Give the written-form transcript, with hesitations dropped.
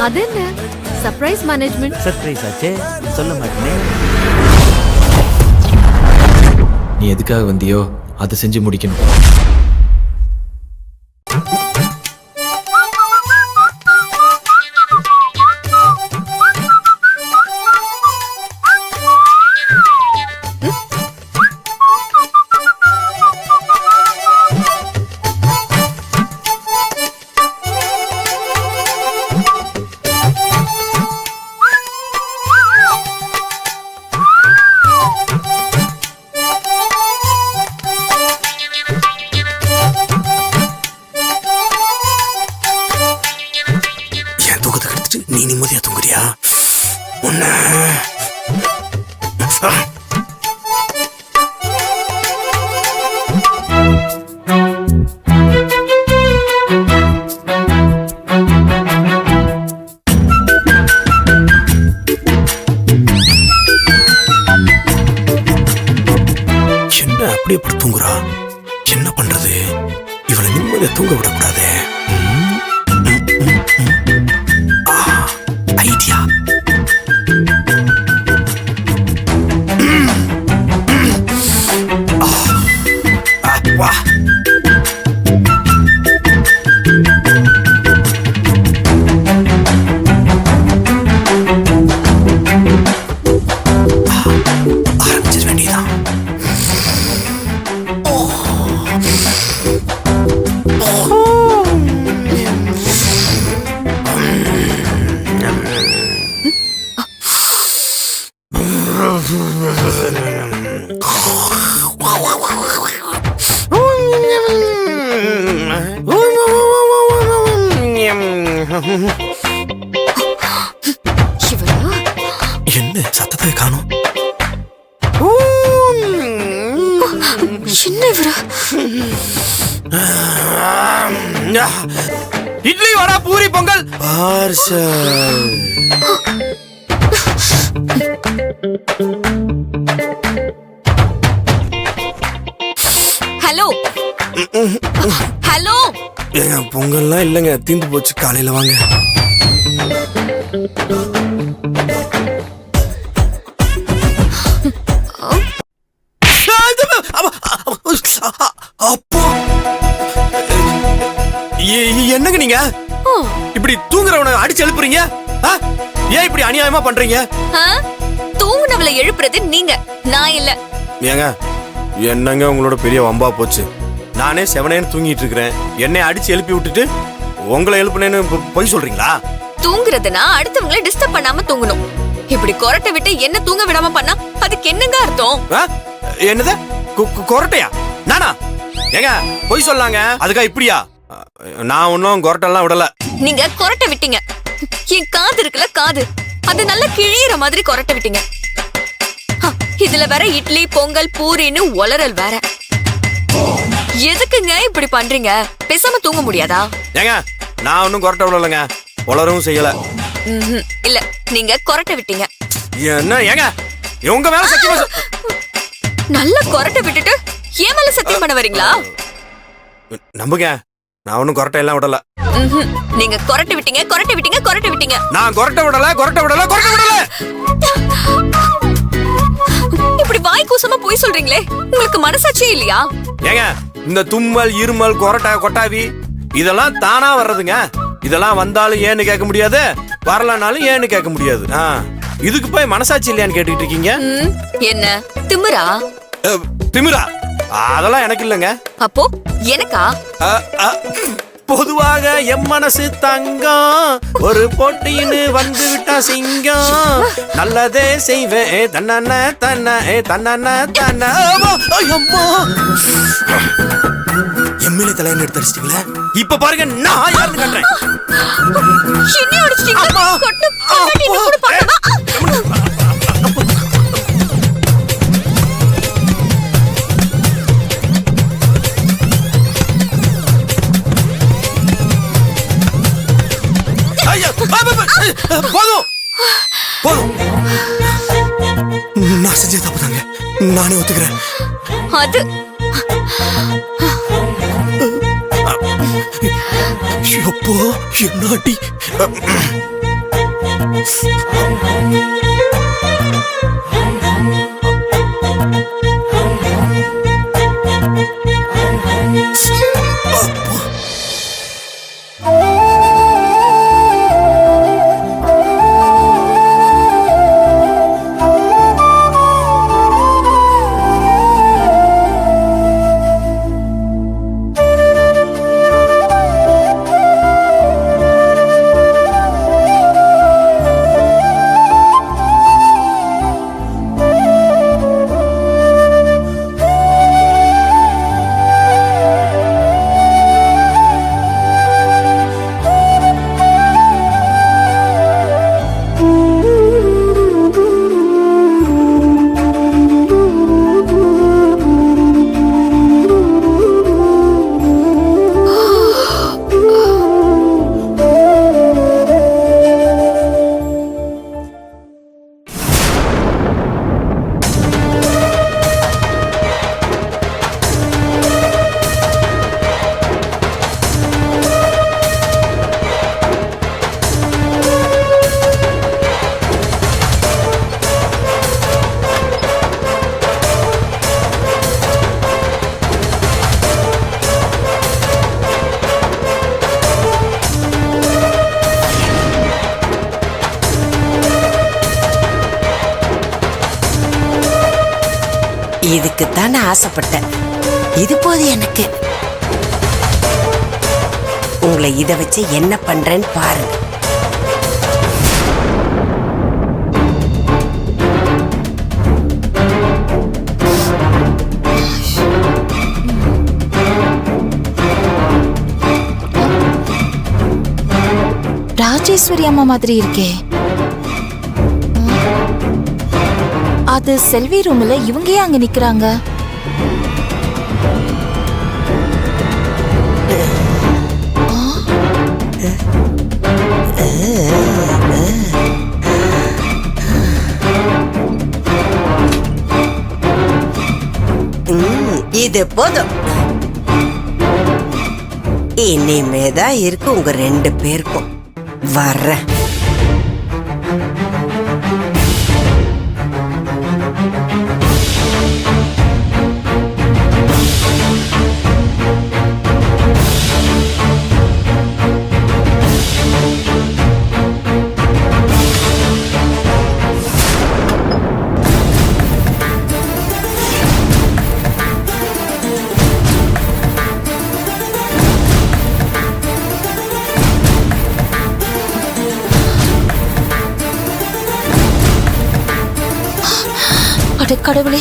அது என்ன surprise management? Surprise ஆச்சே, சொல்ல மாட்டேனே. நீ எதுக்காக வந்தியோ அதை செஞ்சு முடிக்கணும். நீ நிம்மதியா தூங்குறியா? உன்ன என்ன அப்படியே படுத்து தூங்குறா? என்ன பண்றது? இவளை நிம்மதியா தூங்க விடக்கூடாது. ஐடியா. அப்பா ஆரம்பிச்சிட வேண்டியதான். என்ன சத்தத்தை காணோம்? என்ன இவரு? Idli vada puri pongal parcel. Hello hello. ஏங்க பொங்கல்லாம் இல்லைங்க, தீந்து போச்சு. காலையில வாங்க. அப்போ என்னங்க நீங்க இப்படி தூங்குறவனை அடிச்சு எழுப்புறீங்க? ஏன் இப்படி அநியாயமா பண்றீங்க? தூங்குனவளை எழுப்புறது நீங்க, நான் இல்ல. ஏங்க என்னங்க உங்களோட பெரிய வம்பா போச்சு. நானே செவனேன்னு தூங்கிட்டு இருக்கிறேன், என்னை அடிச்சு எழுப்பி விட்டுட்டு உங்களை எழுப்புனேன்னு பொய் சொல்றீங்களா? தூங்குறதுனா அடுத்தவங்களை டிஸ்டர்ப் பண்ணாம தூங்கணும். இப்படி கொரட்டை விட்டு என்ன தூங்க விடாம பண்ணா அதுக்கு என்னங்க அர்த்தம்? என்னது கொரட்டையா? நானா? ஏங்க பொய் சொல்லாங்க, அதுக்கா இப்படியா? நான் ஒன்னும் கொரட்டெல்லாம் விடல. நீங்க கொரட்டை விட்டீங்க. என் காது இருக்குல்ல, காது அது நல்லா கிழியிற மாதிரி கொரட்டை விட்டீங்க. இதுல வேற இட்லி பொங்கல் பூரின்னு ஒலரல் வேற. எதுக்குங்க இப்படி பண்றீங்க? பேசாம தூங்க முடியாதா? ஏங்க நான் ஒன்னும் கொரட்டை விடலங்க, ஒலரவும் செய்யல. இல்ல நீங்க கொரட்டை விட்டீங்க. என்ன ஏங்க உங்க மேல சத்தியமா நல்ல கொரட்டை விட்டுட்டு ஏன் மேல சத்தியம் பண்ண வரீங்களா? நம்புங்க, நான் ஒன்னும் கொரட்டை எல்லாம் விடல. நீங்க கொரட்டை விட்டீங்க, கொரட்டை விட்டீங்க, கொரட்டை விட்டீங்க. நான் கொரட்டை விடல, கொரட்டை விடல, கொரட்டை விடல. இப்படி வாய் கூசமா போய் சொல்றீங்களே, உங்களுக்கு மனசாட்சியே இல்லையா? ஏங்க இந்த தும்மல் இருமல் கொரட்டை கொட்டாவி இதெல்லாம் தானா வர்றதுங்க. இதெல்லாம் வந்தாலும் ஏன்னு கேட்க முடியாது, வரலனாலும் ஏன்னு கேட்க முடியாது. இதுக்கு போய் மனசாட்சி இல்லையான்னு கேட்டுக்கிட்டு இருக்கீங்க. என்ன திமிரா? திமிரா? அதெல்லாம் எனக்கு இல்லைங்க. அப்போ எனக்கா? பொதுவாக எம் மனசு தங்கம், ஒரு போட்டின்னு வந்து விட்டா சிங்கம். நல்லதே செய்வேன் தன்ன தன்ன தன்ன தன்ன. எம்எல்ஏ தலைன்னு எடுத்து அடிச்சிட்டீங்களா? இப்ப பாருங்க நான் யாருன்னு காட்டுறேன். என்ன அடிச்சிட்டீங்க? கொட்டு கொட்டி கூட பாக்கமா? போதும் போதும், நான் செஞ்ச தப்பு தாங்க, நானே ஒத்துக்கிறேன். அது எப்போ என்னாடி இதுக்குத்தான் நான் ஆசைப்பட்டேன். இது போது எனக்கு. உங்களை இத வச்சு என்ன பண்றேன்னு பாருங்க. ராஜேஸ்வரி அம்மா மாதிரி இருக்கே. அது செல்வி ரூம்ல இவங்க ஏன் அங்க நிக்கிறாங்க? இது போதும். இனிமேதான் இருக்கு உங்க 2 பேருக்கும். வர்றேன். அட கடவுளே,